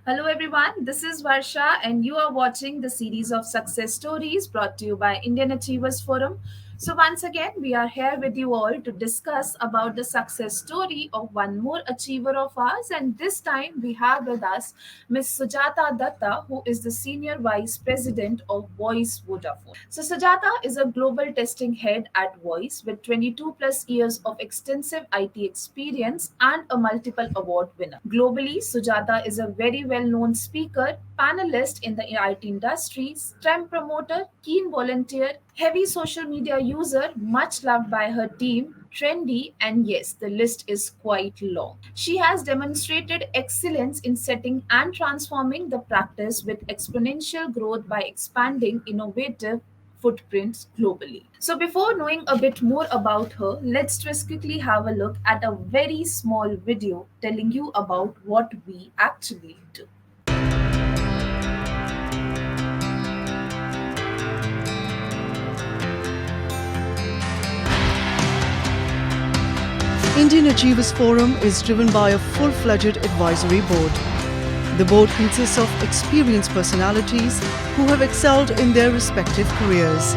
Hello, everyone. This is Varsha, and you are watching the series of success stories brought to you by Indian Achievers Forum. So, once again, we are here with you all to discuss about the success story of one more achiever of ours. And this time, we have with us Ms. Sujata Datta, who is the Senior Vice President of Voice Vodafone. So, Sujata is a global testing head at Voice with 22 plus years of extensive IT experience and a multiple award winner. Globally, Sujata is a very well known speaker, panelist in the IT industry, STEM promoter, keen volunteer, heavy social media user, much loved by her team, trendy, and yes, the list is quite long. She has demonstrated excellence in setting and transforming the practice with exponential growth by expanding innovative footprints globally. So, before knowing a bit more about her, let's just quickly have a look at a very small video telling you about what we actually do. Indian Achievers Forum is driven by a full-fledged advisory board. The board consists of experienced personalities who have excelled in their respective careers.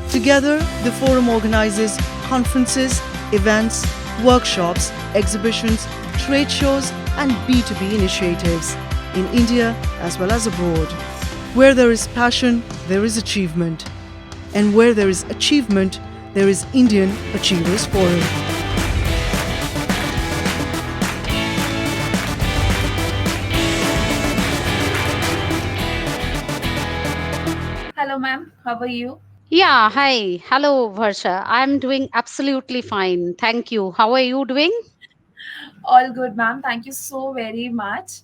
Together, the forum organizes conferences, events, workshops, exhibitions, trade shows, and B2B initiatives in India as well as abroad. Where there is passion, there is achievement. And where there is achievement, there is Indian Achievers Forum. Hello, ma'am. How are you? Yeah, hi. Hello, Varsha. I'm doing absolutely fine. Thank you. How are you doing? All good, ma'am. Thank you so very much.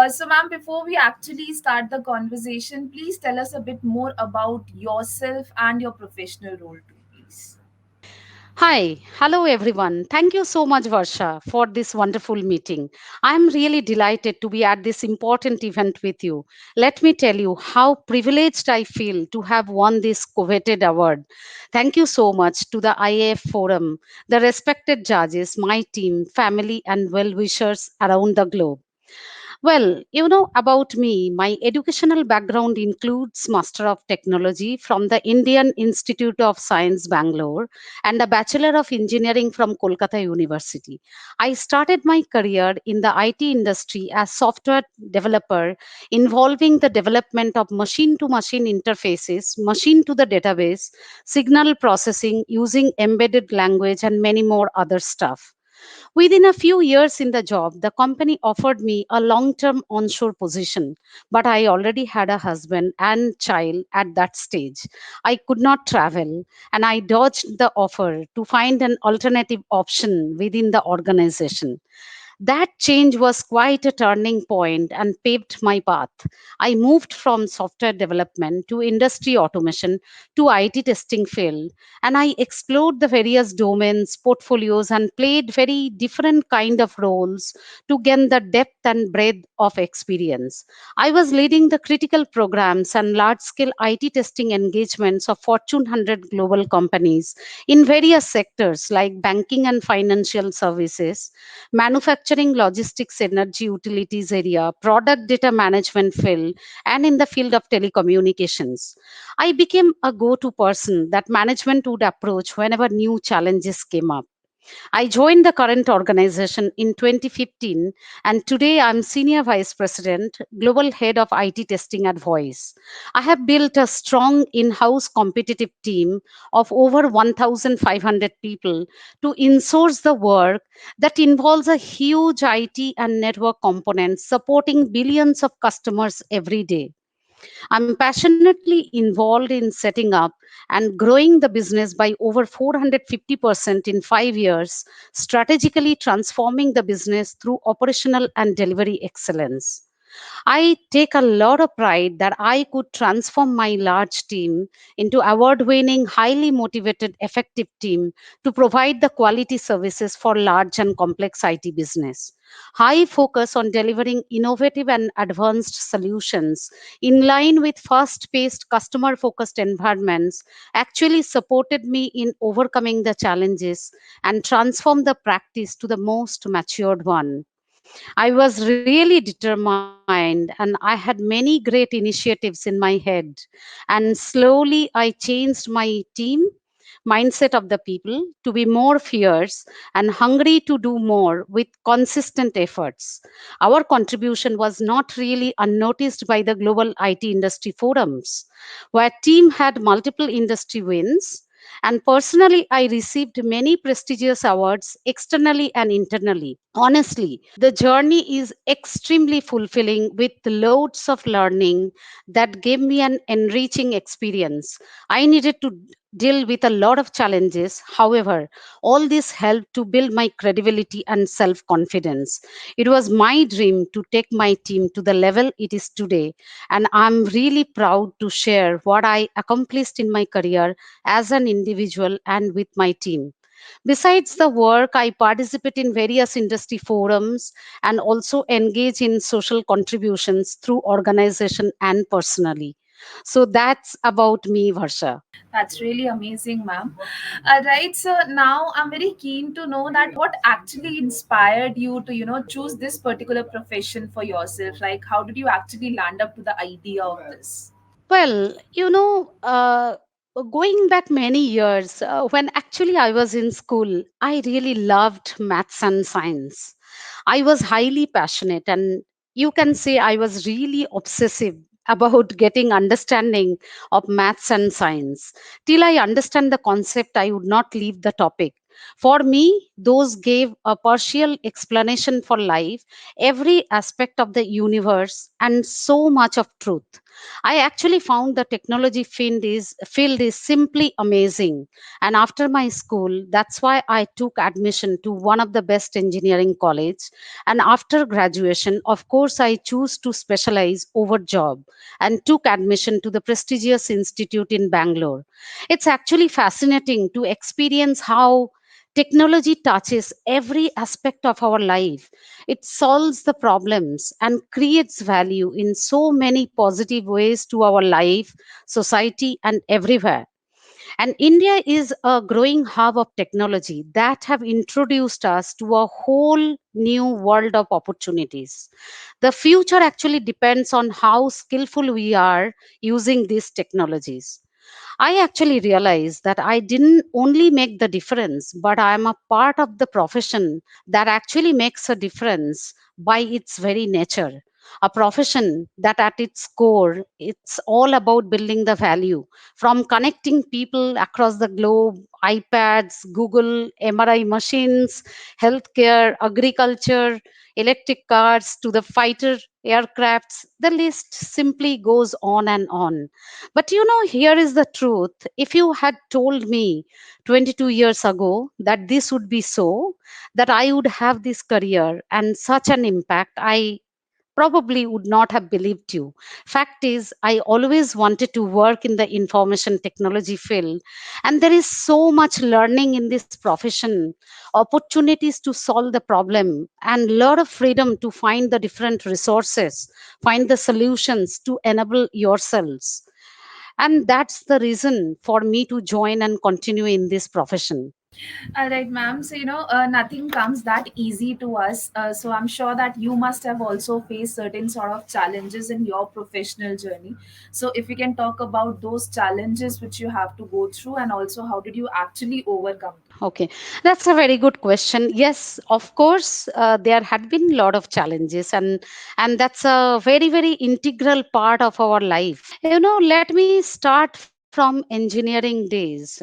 So, ma'am, before we actually start the conversation, please tell us a bit more about yourself and your professional role, too, please. Hi. Hello, everyone. Thank you so much, Varsha, for this wonderful meeting. I'm really delighted to be at this important event with you. Let me tell you how privileged I feel to have won this coveted award. Thank you so much to the IAF Forum, the respected judges, my team, family, and well wishers around the globe. Well, you know about me, my educational background includes Master of Technology from the Indian Institute of Science, Bangalore, and a Bachelor of Engineering from Kolkata University. I started my career in the IT industry as software developer involving the development of machine to machine interfaces, machine to the database, signal processing using embedded language and many more other stuff. Within a few years in the job, the company offered me a long term onshore position, but I already had a husband and child at that stage. I could not travel, and I dodged the offer to find an alternative option within the organization. That change was quite a turning point and paved my path. I moved from software development to industry automation to IT testing field, and I explored the various domains, portfolios, and played very different kind of roles to gain the depth and breadth of experience. I was leading the critical programs and large scale IT testing engagements of Fortune 100 global companies in various sectors like banking and financial services, manufacturing, logistics, energy, utilities area, product data management field, and in the field of telecommunications. I became a go to person that management would approach whenever new challenges came up. I joined the current organization in 2015, and today I'm Senior Vice President, Global Head of IT Testing at Voice. I have built a strong in house competitive team of over 1,500 people to insource the work that involves a huge IT and network component supporting billions of customers every day. I'm passionately involved in setting up and growing the business by over 450% in 5 years, strategically transforming the business through operational and delivery excellence. I take a lot of pride that I could transform my large team into award-winning, highly motivated, effective team to provide the quality services for large and complex IT business. High focus on delivering innovative and advanced solutions in line with fast-paced, customer-focused environments actually supported me in overcoming the challenges and transform the practice to the most matured one. I was really determined and I had many great initiatives in my head. And slowly I changed my team mindset of the people to be more fierce and hungry to do more with consistent efforts. Our contribution was not really unnoticed by the global IT industry forums, where team had multiple industry wins. And personally, I received many prestigious awards externally and internally. Honestly, the journey is extremely fulfilling with loads of learning that gave me an enriching experience. I needed to deal with a lot of challenges. However, all this helped to build my credibility and self confidence. It was my dream to take my team to the level it is today, and I'm really proud to share what I accomplished in my career as an individual and with my team. Besides the work, I participate in various industry forums and also engage in social contributions through organization and personally. So that's about me, Varsha. That's really amazing, ma'am. Right. So now I'm very keen to know that what actually inspired you to, choose this particular profession for yourself. Like, how did you actually land up to the idea of this? Well, going back many years, when actually I was in school, I really loved maths and science. I was highly passionate, and you can say I was really obsessive about getting understanding of maths and science. Till I understand the concept, I would not leave the topic. For me, those gave a partial explanation for life, every aspect of the universe, and so much of truth. I actually found the technology field is simply amazing. And after my school, that's why I took admission to one of the best engineering college. And after graduation, of course, I chose to specialize over job and took admission to the prestigious institute in Bangalore. It's actually fascinating to experience how technology touches every aspect of our life. It solves the problems and creates value in so many positive ways to our life, society, and everywhere. And India is a growing hub of technology that have introduced us to a whole new world of opportunities. The future actually depends on how skillful we are using these technologies. I actually realized that I didn't only make the difference, but I am a part of the profession that actually makes a difference by its very nature. A profession that at its core, it's all about building the value from connecting people across the globe, iPads, Google, MRI machines, healthcare, agriculture, electric cars to the fighter aircrafts. The list simply goes on and on. But here is the truth. If you had told me 22 years ago that this would be so, that I would have this career and such an impact, I probably would not have believed you. Fact is, I always wanted to work in the information technology field, and there is so much learning in this profession, opportunities to solve the problem, and lot of freedom to find the different resources, find the solutions to enable yourselves. And that's the reason for me to join and continue in this profession. All right, ma'am. So, nothing comes that easy to us. So, I'm sure that you must have also faced certain sort of challenges in your professional journey. So, if we can talk about those challenges which you have to go through, and also how did you actually overcome them? Okay, that's a very good question. Yes, of course, there had been a lot of challenges, and that's a very very integral part of our life. Let me start from engineering days.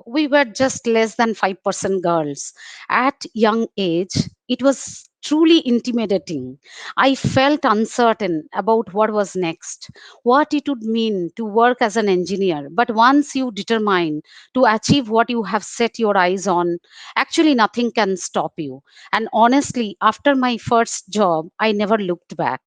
We were just less than 5% girls at young age. It was truly intimidating. I felt uncertain about what was next, what it would mean to work as an engineer. But once you determine to achieve what you have set your eyes on, actually nothing can stop you. And honestly, after my first job, I never looked back.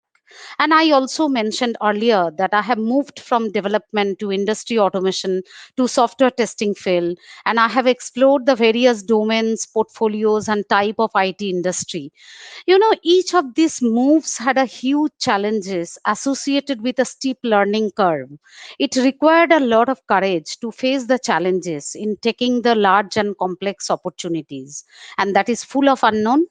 And I also mentioned earlier that I have moved from development to industry automation to software testing field, and I have explored the various domains, portfolios, and type of IT industry. Each of these moves had a huge challenges associated with a steep learning curve. It required a lot of courage to face the challenges in taking the large and complex opportunities, and that is full of unknown,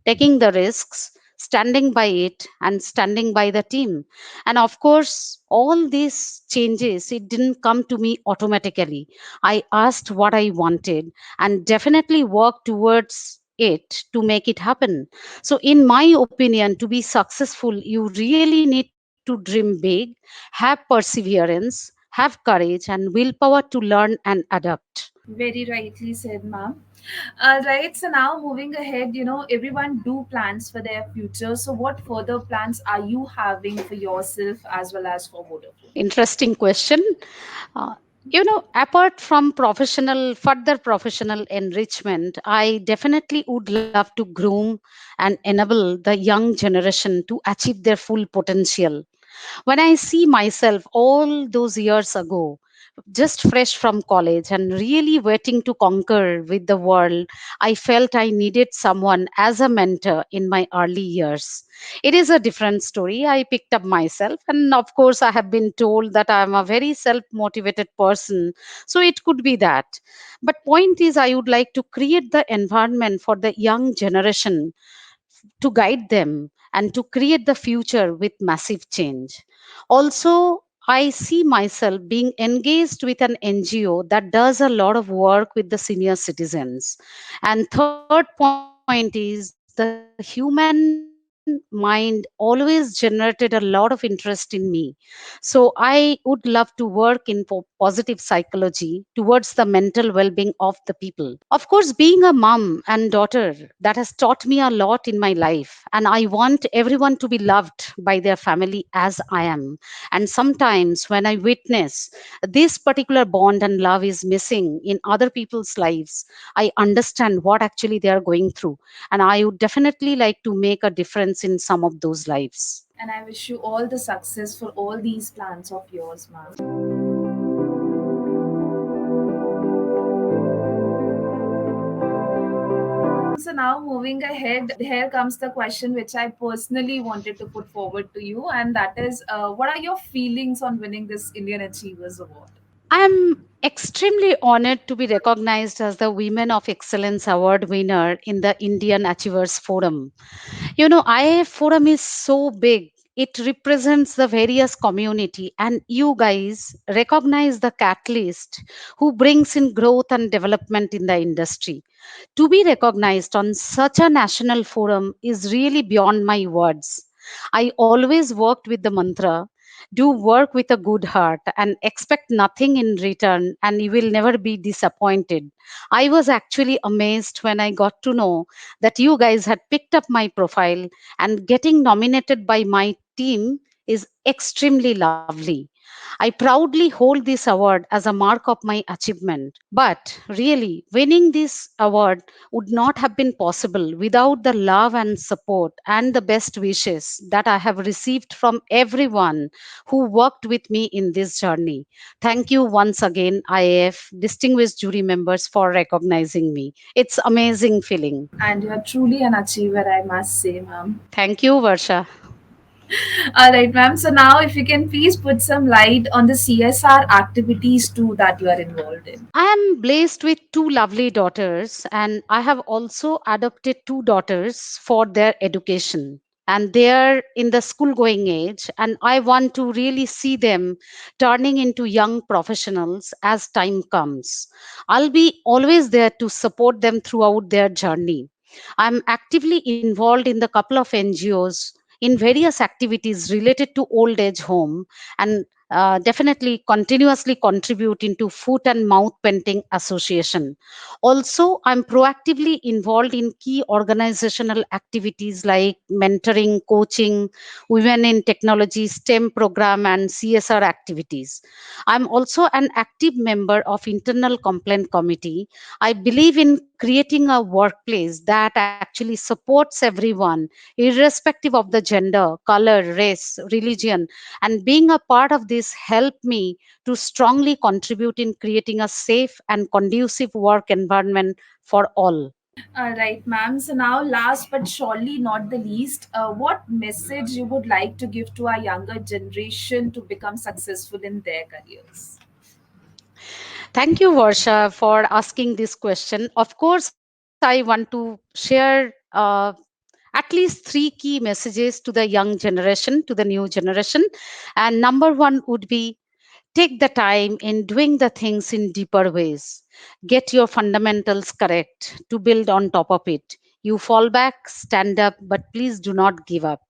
taking the risks, standing by it and standing by the team. And of course, all these changes, it didn't come to me automatically. I asked what I wanted and definitely worked towards it to make it happen. So, in my opinion, to be successful, you really need to dream big, have perseverance, have courage, and willpower to learn and adapt. Very rightly said, ma'am. All right, so now moving ahead, everyone do plans for their future. So, what further plans are you having for yourself as well as for Vodafone? Interesting question. Uh, Apart from further professional enrichment, I definitely would love to groom and enable the young generation to achieve their full potential. When I see myself all those years ago, just fresh from college and really waiting to conquer with the world, I felt I needed someone as a mentor in my early years. It is a different story. I picked up myself, and of course, I have been told that I am a very self motivated person. So it could be that. But point is, I would like to create the environment for the young generation to guide them and to create the future with massive change. Also, I see myself being engaged with an NGO that does a lot of work with the senior citizens. And third point is the human mind always generated a lot of interest in me. So I would love to work in positive psychology towards the mental well-being of the people. Of course, being a mom and daughter, that has taught me a lot in my life, and I want everyone to be loved by their family as I am. And sometimes when I witness this particular bond and love is missing in other people's lives, I understand what actually they are going through, and I would definitely like to make a difference in some of those lives. And I wish you all the success for all these plans of yours, ma'am. So now moving ahead, here comes the question which I personally wanted to put forward to you, and that is, what are your feelings on winning this Indian Achievers Award? I'm extremely honored to be recognized as the Women of Excellence Award winner in the Indian Achievers Forum. IAF Forum is so big. It represents the various community, and you guys recognize the catalyst who brings in growth and development in the industry. To be recognized on such a national forum is really beyond my words. I always worked with the mantra, do work with a good heart and expect nothing in return, and you will never be disappointed. I was actually amazed when I got to know that you guys had picked up my profile, and getting nominated by my team is extremely lovely. I proudly hold this award as a mark of my achievement. But really, winning this award would not have been possible without the love and support and the best wishes that I have received from everyone who worked with me in this journey. Thank you once again, IAF, distinguished jury members, for recognizing me. It's amazing feeling. And you are truly an achiever, I must say, ma'am. Thank you, Varsha. All right, ma'am. So now, if you can please put some light on the CSR activities too that you are involved in. I am blessed with two lovely daughters, and I have also adopted two daughters for their education. And they are in the school going age, and I want to really see them turning into young professionals as time comes. I'll be always there to support them throughout their journey. I'm actively involved in the couple of NGOs in various activities related to old age home, and definitely continuously contributing to Foot and Mouth Painting Association. Also, I'm proactively involved in key organizational activities like mentoring, coaching, women in technology, STEM program, and CSR activities. I'm also an active member of internal complaint committee. I believe in creating a workplace that actually supports everyone, irrespective of the gender, color, race, religion, and being a part of this helped me to strongly contribute in creating a safe and conducive work environment for all. All right, ma'am. So now, last but surely not the least, what message you would like to give to our younger generation to become successful in their careers? Thank you, Varsha, for asking this question. Of course, I want to share at least three key messages to the young generation, to the new generation. And number one would be, take the time in doing the things in deeper ways. Get your fundamentals correct to build on top of it. You fall back, stand up, but please do not give up.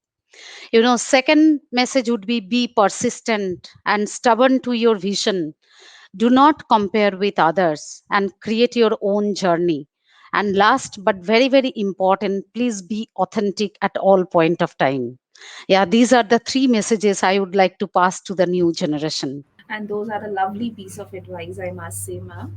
Second message would be persistent and stubborn to your vision. Do not compare with others and create your own journey. And last but very, very important, please be authentic at all point of time. Yeah, these are the three messages I would like to pass to the new generation. And those are a lovely piece of advice, I must say, ma'am.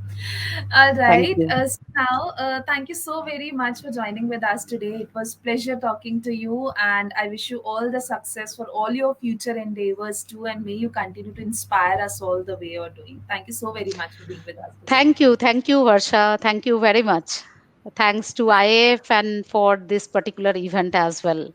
All Thank right. you. So now, thank you so very much for joining with us today. It was pleasure talking to you, and I wish you all the success for all your future endeavors too. And may you continue to inspire us all the way you're doing. Thank you so very much for being with us today. Thank you, Varsha. Thank you very much. Thanks to IAF and for this particular event as well.